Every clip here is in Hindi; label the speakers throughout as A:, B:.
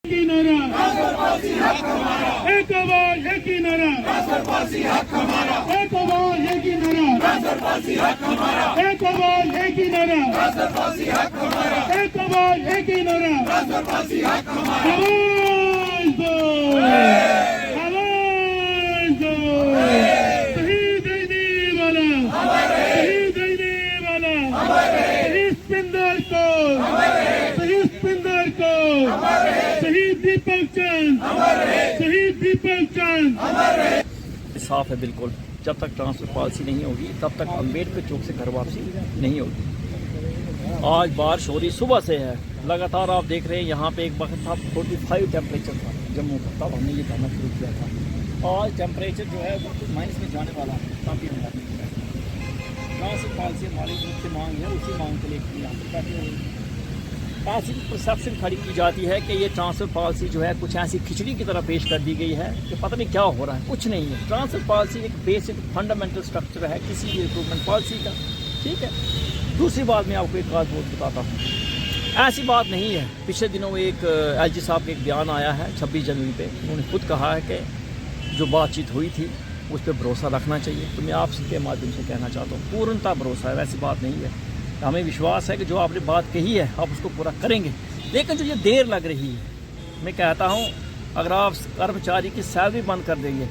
A: की नारा एक आवाज एक ही नारा एक आवाज एक ही नारा एक आवाज एक ही नारा एक आवाज एक ही नारा आवाज दो आवाज दो शहीद रहने वाला शहीद रहने वाला शहीद पिंदर को शहीद पिंदर को शहीद दीपक चंद शहीद दीपक चंद।
B: साफ है बिल्कुल, जब तक ट्रांसफर पॉलिसी नहीं होगी तब तक अम्बेडकर चौक से घर वापसी नहीं होगी। आज बारिश हो रही सुबह से है लगातार, आप देख रहे हैं यहाँ पे एक वक्त था 45 टेम्परेचर था जम्मू का, तब हमने ये करना शुरू किया था। आज टेम्परेचर जो है वो माइनस में जाने वाला है, काफ़ी हम ट्रांसफर पॉलिसी हमारी जो मांग है उसी मांग के लिए यहाँ पर बैठे हुए। ऐसी परसेप्शन खड़ी की जाती है कि ये ट्रांसफर पॉलिसी जो है कुछ ऐसी खिचड़ी की तरह पेश कर दी गई है कि पता नहीं क्या हो रहा है। कुछ नहीं है, ट्रांसफर पॉलिसी एक बेसिक फंडामेंटल स्ट्रक्चर है किसी भी रिक्रूटमेंट पॉलिसी का, ठीक है। दूसरी बात मैं आपको एक बात बताता हूँ, ऐसी बात नहीं है। पिछले दिनों एक LG साहब का एक बयान आया है 26 जनवरी पे, उन्होंने खुद कहा है कि जो बातचीत हुई थी उस पर भरोसा रखना चाहिए। तो मैं आपके माध्यम से कहना चाहता हूँ पूर्णतः भरोसा है, वैसी बात नहीं है। हमें विश्वास है कि जो आपने बात कही है आप उसको पूरा करेंगे, लेकिन जो ये देर लग रही है, मैं कहता हूँ अगर आप कर्मचारी की सैलरी बंद कर देंगे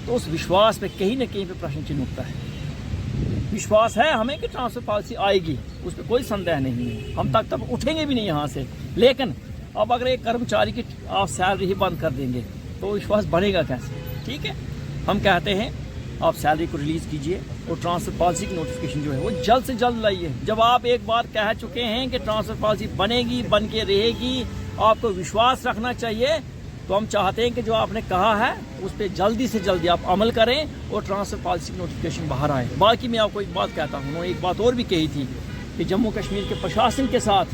B: तो उस विश्वास पे कहीं ना कहीं पे प्रश्न चिन्ह उठता है। विश्वास है हमें कि ट्रांसफर पॉलिसी आएगी, उस पर कोई संदेह नहीं है, हम तब उठेंगे भी नहीं यहाँ से। लेकिन अब अगर एक कर्मचारी की आप सैलरी ही बंद कर देंगे तो विश्वास बढ़ेगा कैसे, ठीक है। हम कहते हैं आप सैलरी को रिलीज़ कीजिए और ट्रांसफर पॉलिसी की नोटिफिकेशन जो है वो जल्द से जल्द लाइए। जब आप एक बार कह चुके हैं कि ट्रांसफर पॉलिसी बनेगी, बन के रहेगी, आपको विश्वास रखना चाहिए, तो हम चाहते हैं कि जो आपने कहा है उस पर जल्दी से जल्दी आप अमल करें और ट्रांसफर पॉलिसी की नोटिफिकेशन बाहर आए। बाकी मैं आपको एक बात कहता हूँ, उन्होंने एक बात और भी कही थी कि जम्मू कश्मीर के प्रशासन के साथ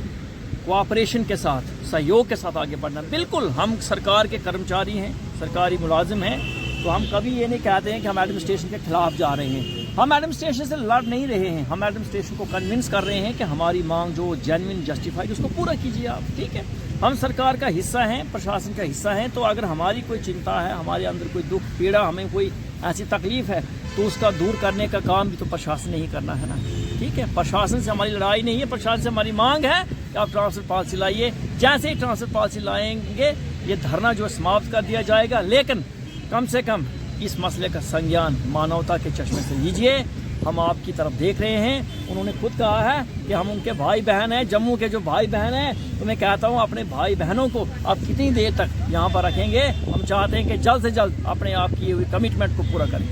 B: कोऑपरेशन के साथ, सहयोग के साथ आगे बढ़ना। बिल्कुल, हम सरकार के कर्मचारी हैं, सरकारी मुलाजिम हैं, तो हम कभी ये नहीं कहते हैं कि हम एडमिनिस्ट्रेशन के खिलाफ जा रहे हैं। हम एडमिनिस्ट्रेशन से लड़ नहीं रहे हैं, हम एडमिनिस्ट्रेशन को कन्विंस कर रहे हैं कि हमारी मांग जो जेन्युइन जस्टिफाइड उसको पूरा कीजिए आप, ठीक है। हम सरकार का हिस्सा हैं, प्रशासन का हिस्सा हैं, तो अगर हमारी कोई चिंता है, हमारे अंदर कोई दुख पीड़ा, हमें कोई ऐसी तकलीफ है तो उसका दूर करने का काम भी तो प्रशासन ने ही करना है ना, ठीक है। प्रशासन से हमारी लड़ाई नहीं है, प्रशासन से हमारी मांग है कि आप ट्रांसफर पॉलिसी लाइए। जैसे ही ट्रांसफर पॉलिसी लाएंगे ये धरना जो समाप्त कर दिया जाएगा, लेकिन कम से कम इस मसले का संज्ञान मानवता के चश्मे से लीजिए। हम आपकी तरफ देख रहे हैं, उन्होंने खुद कहा है कि हम उनके भाई बहन हैं, जम्मू के जो भाई बहन हैं, तो मैं कहता हूं अपने भाई बहनों को आप कितनी देर तक यहां पर रखेंगे। हम चाहते हैं कि जल्द से जल्द अपने आप की हुई कमिटमेंट को पूरा करें।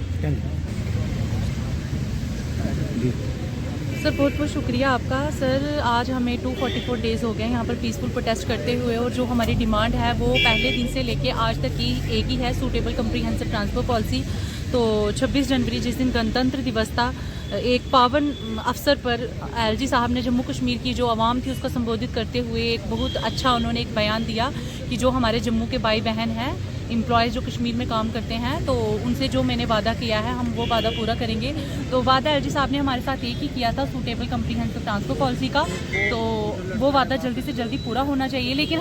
C: सर बहुत बहुत शुक्रिया आपका। सर आज हमें 244 डेज़ हो गए यहाँ पर पीसफुल प्रोटेस्ट करते हुए, और जो हमारी डिमांड है वो पहले दिन से लेके आज तक की एक ही है, सूटेबल कम्प्रीहेंसिव ट्रांसफर पॉलिसी। तो 26 जनवरी जिस दिन गणतंत्र दिवस था, एक पावन अवसर पर LG साहब ने जम्मू कश्मीर की जो आवाम थी उसको संबोधित करते हुए एक बहुत अच्छा उन्होंने एक बयान दिया कि जो हमारे जम्मू के भाई बहन हैं, एम्प्लॉयज़ जो कश्मीर में काम करते हैं, तो उनसे जो मैंने वादा किया है हम वो वादा पूरा करेंगे। तो वादा LG साहब ने हमारे साथ एक ही किया था सूटेबल कम्प्रीहेंसिव ट्रांसफर पॉलिसी का, तो वो वादा जल्दी से जल्दी पूरा होना चाहिए। लेकिन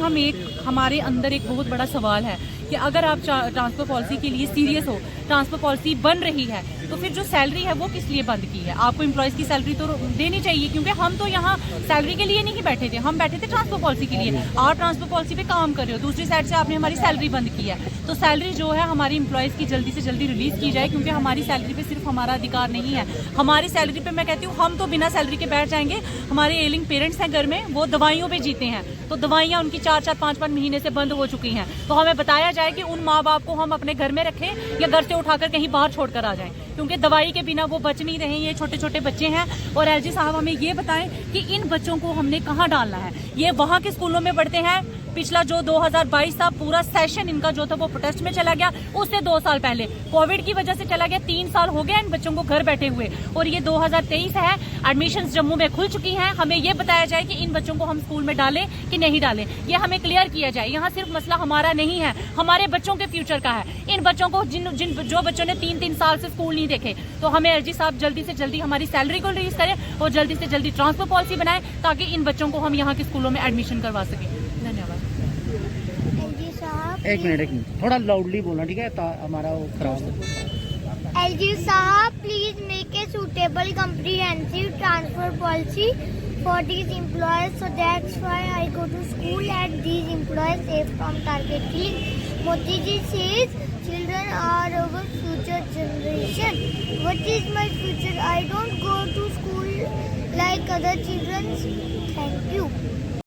C: हमारे अंदर एक बहुत बड़ा सवाल है कि अगर आप ट्रांसफर पॉलिसी के लिए सीरियस हो, ट्रांसफर पॉलिसी बन रही है, तो फिर जो सैलरी है वो किस लिए बंद की है? आपको एम्प्लॉयज़ की सैलरी तो देनी चाहिए, क्योंकि हम तो यहाँ सैलरी के लिए नहीं बैठे थे, हम बैठे थे ट्रांसफर पॉलिसी के लिए। आप ट्रांसफर पॉलिसी पे काम कर रहे हो, दूसरी साइड से आपने हमारी सैलरी बंद की है। तो सैलरी जो है हमारी एम्प्लॉयज़ की जल्दी से जल्दी रिलीज़ की जाए, क्योंकि हमारी सैलरी पे सिर्फ हमारा अधिकार नहीं है। हमारी सैलरी पे मैं कहती हूँ हम तो बिना सैलरी के बैठ जाएंगे। हमारे एलिंग पेरेंट्स हैं घर में, वो दवाइयों पे जीते हैं, तो दवाइयाँ उनकी 4-4, 5-5 महीने से बंद हो चुकी हैं। तो हमें बताया जाए कि उन माँ बाप को हम अपने घर में रखें या घर से उठाकर कहीं बाहर छोड़कर आ जाएं, क्योंकि दवाई के बिना वो बच नहीं रहे। ये छोटे छोटे बच्चे हैं, और LG साहब हमें ये बताएं कि इन बच्चों को हमने कहाँ डालना है। ये वहाँ के स्कूलों में पढ़ते हैं, पिछला जो 2022 था पूरा सेशन इनका जो था वो प्रोटेस्ट में चला गया। उससे 2 साल पहले कोविड की वजह से चला गया। 3 साल हो गए इन बच्चों को घर बैठे हुए, और ये 2023 है, एडमिशंस जम्मू में खुल चुकी हैं। हमें ये बताया जाए कि इन बच्चों को हम स्कूल में डालें कि नहीं डालें, ये हमें क्लियर किया जाए। यहाँ सिर्फ मसला हमारा नहीं है, हमारे बच्चों के फ्यूचर का है। इन बच्चों को जो बच्चों ने 3-3 साल से स्कूल नहीं देखे, तो हमें LG साहब जल्दी से जल्दी हमारी सैलरी को रिलीज करें और जल्दी से जल्दी ट्रांसफर पॉलिसी बनाएं, ताकि इन बच्चों को हम यहाँ के स्कूलों में एडमिशन करवा सकें। धन्यवाद।
D: एक मिनट थोड़ा लाउडली बोलना, ठीक है? हमारा वो खराब है।
E: LG साहब, please make a suitable comprehensive transfer policy for these employees. So that's why I go to school and these employees safe from target killing. Modi ji says children are our future generation. What is my future? I don't go to school like other children. Thank you.